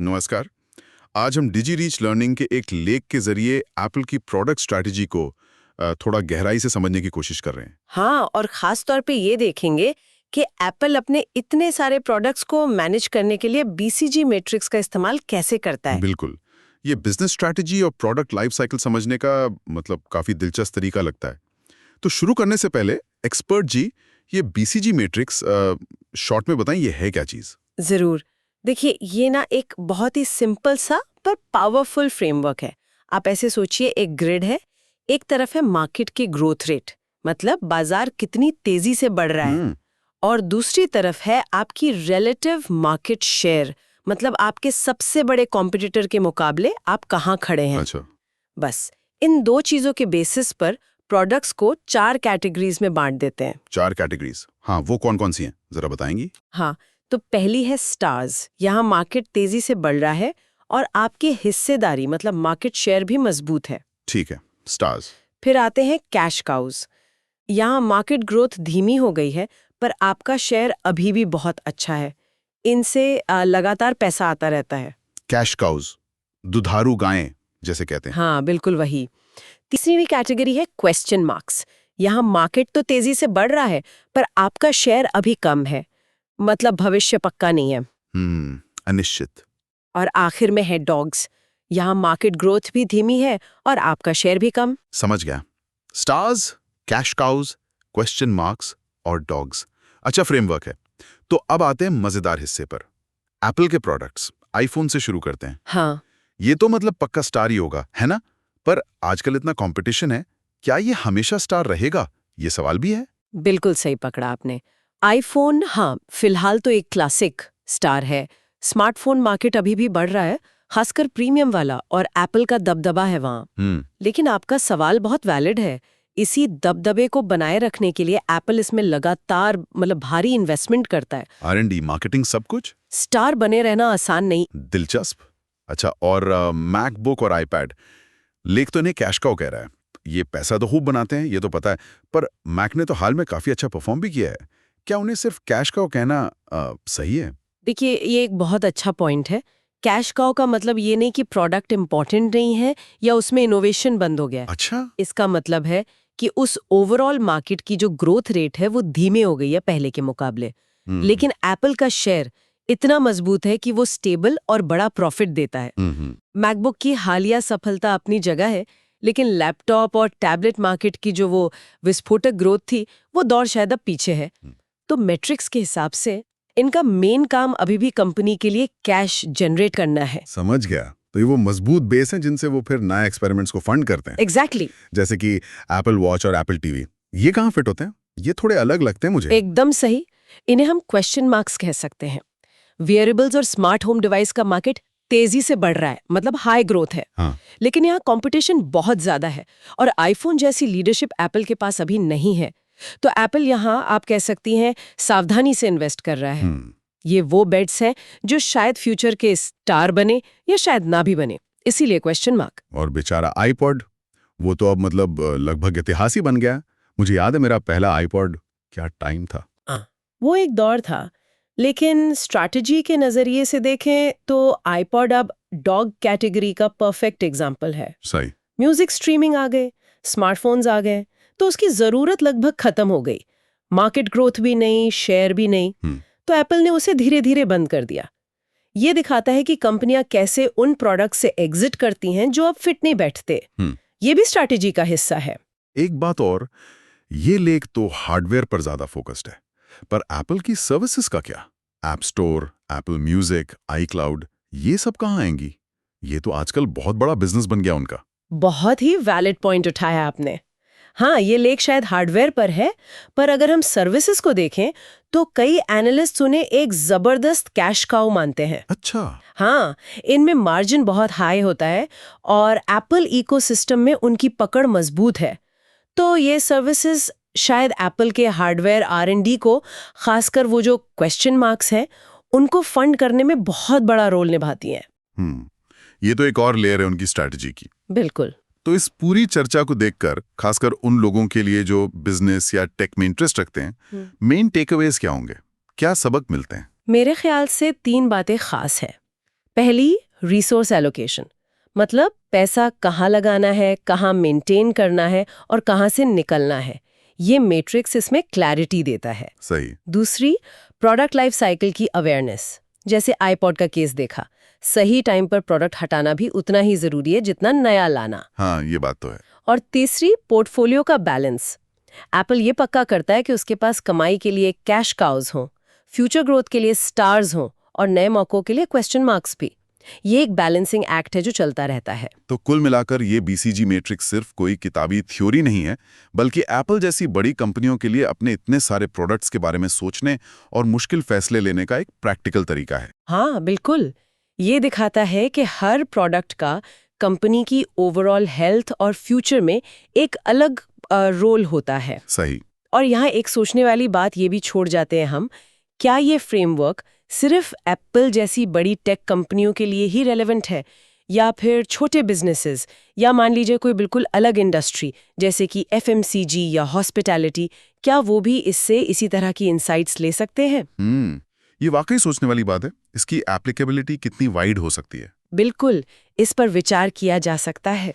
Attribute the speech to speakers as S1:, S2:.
S1: नमस्कार। आज हम डिजी रीच लर्निंग के एक लेख के जरिए एप्पल की प्रोडक्ट स्ट्रैटेजी को थोड़ा गहराई से समझने की कोशिश कर रहे हैं।
S2: हाँ, और खास तौर पे ये देखेंगे कि एप्पल अपने इतने सारे प्रोडक्ट्स को मैनेज करने के लिए बीसीजी मैट्रिक्स का इस्तेमाल कैसे करता है।
S1: बिल्कुल। ये बिजनेस स्ट्रैटेजी और प्रोडक्ट लाइफ साइकिल समझने का मतलब काफी दिलचस्प तरीका लगता है। तो शुरू करने से पहले एक्सपर्ट जी, ये बीसीजी मैट्रिक्स शॉर्ट में बताएं, ये है क्या चीज?
S2: जरूर। देखिए, ये ना एक बहुत ही सिंपल सा पर पावरफुल फ्रेमवर्क है। आप ऐसे सोचिए, एक ग्रिड है, एक तरफ है मार्केट की ग्रोथ रेट, मतलब बाजार कितनी तेजी से बढ़ रहा है, और दूसरी तरफ है आपकी रिलेटिव मार्केट शेयर, मतलब आपके सबसे बड़े कॉम्पिटिटर के मुकाबले आप कहाँ खड़े हैं।
S1: अच्छा।
S2: बस इन दो चीजों के बेसिस पर प्रोडक्ट्स को 4 कैटेगरीज में बांट देते हैं।
S1: 4 कैटेगरीज, हाँ, वो कौन कौन सी हैं, जरा बताएंगी?
S2: हाँ, तो पहली है स्टार्स। यहाँ मार्केट तेजी से बढ़ रहा है और आपकी हिस्सेदारी मतलब मार्केट शेयर भी मजबूत है।
S1: ठीक है, स्टार्स।
S2: फिर आते हैं कैश काउज। यहाँ मार्केट ग्रोथ धीमी हो गई है पर आपका शेयर अभी भी बहुत अच्छा है, इनसे लगातार पैसा आता रहता है।
S1: कैश काउज, दुधारू गायें जैसे कहते हैं।
S2: हाँ, बिल्कुल वही। तीसरी कैटेगरी है क्वेश्चन मार्क्स। यहाँ मार्केट तो तेजी से बढ़ रहा है पर आपका शेयर अभी कम है, मतलब भविष्य पक्का नहीं है।
S1: अनिश्चित।
S2: और आखिर में है डॉग्स। यहाँ मार्केट ग्रोथ भी धीमी है और आपका शेयर भी कम।
S1: समझ गया। Stars, cash cows, question marks और डॉग्स। अच्छा फ्रेमवर्क है। तो अब आते हैं मजेदार हिस्से पर। एप्पल के प्रोडक्ट्स, आईफोन से शुरू करते हैं।
S2: हाँ,
S1: ये तो मतलब पक्का स्टार ही होगा, है ना? पर आजकल इतना कंपटीशन है, क्या ये हमेशा स्टार रहेगा? ये सवाल भी है।
S2: बिल्कुल सही पकड़ा आपने। आईफोन, हाँ, फिलहाल तो एक क्लासिक स्टार है। स्मार्टफोन मार्केट अभी भी बढ़ रहा है, खासकर प्रीमियम वाला, और एप्पल का दबदबा है वहाँ। लेकिन आपका सवाल बहुत वैलिड है। इसी दबदबे को बनाए रखने के लिए एप्पल इसमें लगातार मतलब भारी इन्वेस्टमेंट करता है।
S1: R&D, मार्केटिंग, सब कुछ।
S2: स्टार बने रहना आसान नहीं।
S1: दिलचस्प। अच्छा, और मैकबुक और आईपैड, लेख तो इन्हें कैश काउ कह रहा है। ये पैसा तो खूब बनाते हैं, ये तो पता है, पर मैक ने तो हाल में काफी अच्छा परफॉर्म भी किया है। क्या उन्हें सिर्फ कैश काउ कहना सही है?
S2: देखिए, ये एक बहुत अच्छा पॉइंट है। कैश काउ का मतलब ये नहीं कि प्रोडक्ट इम्पोर्टेंट नहीं है या उसमें इनोवेशन बंद हो गया है।
S1: अच्छा।
S2: इसका मतलब है कि उस ओवरऑल मार्केट की जो ग्रोथ रेट है वो धीमे हो गई है पहले के मुकाबले। लेकिन एप्पल का शेयर इतना मजबूत है कि वो स्टेबल और बड़ा प्रॉफिट देता है। मैकबुक की हालिया सफलता अपनी जगह है, लेकिन लैपटॉप और टैबलेट मार्केट की जो वो विस्फोटक ग्रोथ थी, वो दौर शायद अब पीछे है। तो मैट्रिक्स के हिसाब से इनका मेन काम अभी भी कंपनी के लिए कैश जनरेट करना है।
S1: समझ गया। तो ये वो मजबूत बेस हैं जिनसे वो फिर नए एक्सपेरिमेंट्स को फंड करते हैं।
S2: एग्जैक्टली।
S1: जैसे कि एप्पल वॉच और एप्पल टीवी, ये कहाँ फिट होते हैं? ये थोड़े अलग लगते हैं मुझे।
S2: एकदम सही। इन्हें हम क्वेश्चन मार्क्स कह सकते हैं। वियरेबल्स और स्मार्ट होम डिवाइस का मार्केट तेजी से बढ़ रहा है, मतलब हाई ग्रोथ है।
S1: हाँ।
S2: लेकिन यहाँ कंपटीशन बहुत ज्यादा है और आईफोन जैसी लीडरशिप एप्पल के पास अभी नहीं है। तो एप्पल यहाँ आप कह सकती हैं सावधानी से इन्वेस्ट कर रहा है। ये वो बेट्स हैं जो शायद फ्यूचर के स्टार बने या शायद ना भी बने, इसीलिए क्वेश्चन मार्क।
S1: और बेचारा आईपॉड, वो तो अब मतलब लगभग इतिहास ही बन गया। मुझे याद है मेरा पहला आईपॉड, क्या टाइम था।
S2: वो एक दौर था, लेकिन स्ट्रैटेजी के नजरिए से देखें तो आईपॉड अब डॉग कैटेगरी का परफेक्ट एग्जाम्पल है।
S1: सही।
S2: म्यूजिक स्ट्रीमिंग आ गए, स्मार्टफोन्स आ गए, तो उसकी जरूरत लगभग खत्म हो गई। मार्केट ग्रोथ भी नहीं, शेयर भी नहीं, तो एप्पल ने उसे धीरे धीरे बंद कर दिया। ये दिखाता है कि कंपनियां कैसे उन प्रोडक्ट से एग्जिट करती हैं जो अब फिट नहीं बैठते। ये भी स्ट्रैटेजी का हिस्सा है।
S1: एक बात और, ये लेख तो हार्डवेयर पर ज्यादा फोकस्ड है, पर एप्पल की सर्विसेज का क्या? App store, Apple music, iCloud, ये सब कहाँ आएंगी? ये तो आजकल बहुत बड़ा बिजनेस बन गया उनका।
S2: बहुत ही वैलिड पॉइंट उठाया आपने। हाँ, ये लेख शायद हार्डवेयर पर है, पर अगर हम सर्विसेज को देखें तो कई एनालिस्ट उन्हें एक जबरदस्त कैश काउ मानते हैं।
S1: अच्छा।
S2: हाँ, इनमें मार्जिन बहुत हाई होता है और एप्पल इकोसिस्टम में उनकी पकड़ मजबूत है। तो ये सर्विसेज शायद एप्पल के हार्डवेयर R&D को, खासकर वो जो क्वेश्चन मार्क्स हैं, उनको फंड करने में बहुत बड़ा रोल निभाती हैं।
S1: ये तो एक और लेयर है उनकी स्ट्रैटेजी की।
S2: बिल्कुल।
S1: तो इस पूरी चर्चा को देखकर, खासकर उन लोगों के लिए जो बिजनेस या टेक में इंटरेस्ट रखते हैं, मेन टेकअवेज क्या होंगे? क्या सबक मिलते हैं?
S2: मेरे ख्याल से 3 बातें खास है। पहली, रिसोर्स एलोकेशन, मतलब पैसा कहाँ लगाना है, कहाँ मेंटेन करना है और कहाँ से निकलना है। ये मैट्रिक्स इसमें क्लैरिटी देता है।
S1: सही।
S2: दूसरी, प्रोडक्ट लाइफ साइकिल की अवेयरनेस, जैसे आईपॉड का केस देखा। सही टाइम पर प्रोडक्ट हटाना भी उतना ही जरूरी है जितना नया लाना।
S1: हाँ, ये बात तो है।
S2: और तीसरी, पोर्टफोलियो का बैलेंस। एप्पल ये पक्का करता है कि उसके पास कमाई के लिए कैश काउज हों, फ्यूचर ग्रोथ के लिए स्टार्स हों और नए मौकों के लिए क्वेश्चन मार्क्स भी। ये एक बैलेंसिंग एक्ट है जो चलता रहता है।
S1: तो कुल मिलाकर ये BCG मैट्रिक्स सिर्फ कोई किताबी थ्योरी नहीं है, बल्कि एप्पल जैसी बड़ी कंपनियों के लिए अपने इतने सारे प्रोडक्ट्स के बारे में सोचने और मुश्किल फैसले लेने का एक प्रैक्टिकल तरीका है।
S2: हाँ, बिल्कुल। ये दिखाता है कि हर प्रोडक्ट का कंपनी की ओवरऑल हेल्थ और फ्यूचर में एक अलग रोल होता है।
S1: सही।
S2: और यहाँ एक सोचने वाली बात ये भी छोड़ जाते हैं हम, क्या ये फ्रेमवर्क सिर्फ एप्पल जैसी बड़ी टेक कंपनियों के लिए ही रेलेवेंट है, या फिर छोटे बिजनेसेस, या मान लीजिए कोई बिल्कुल अलग इंडस्ट्री जैसे कि FMCG या हॉस्पिटैलिटी, क्या वो भी इससे इसी तरह की इंसाइट्स ले सकते हैं?
S1: ये वाकई सोचने वाली बात है। इसकी एप्लीकेबिलिटी कितनी वाइड हो सकती है?
S2: बिल्कुल, इस पर विचार किया जा सकता है।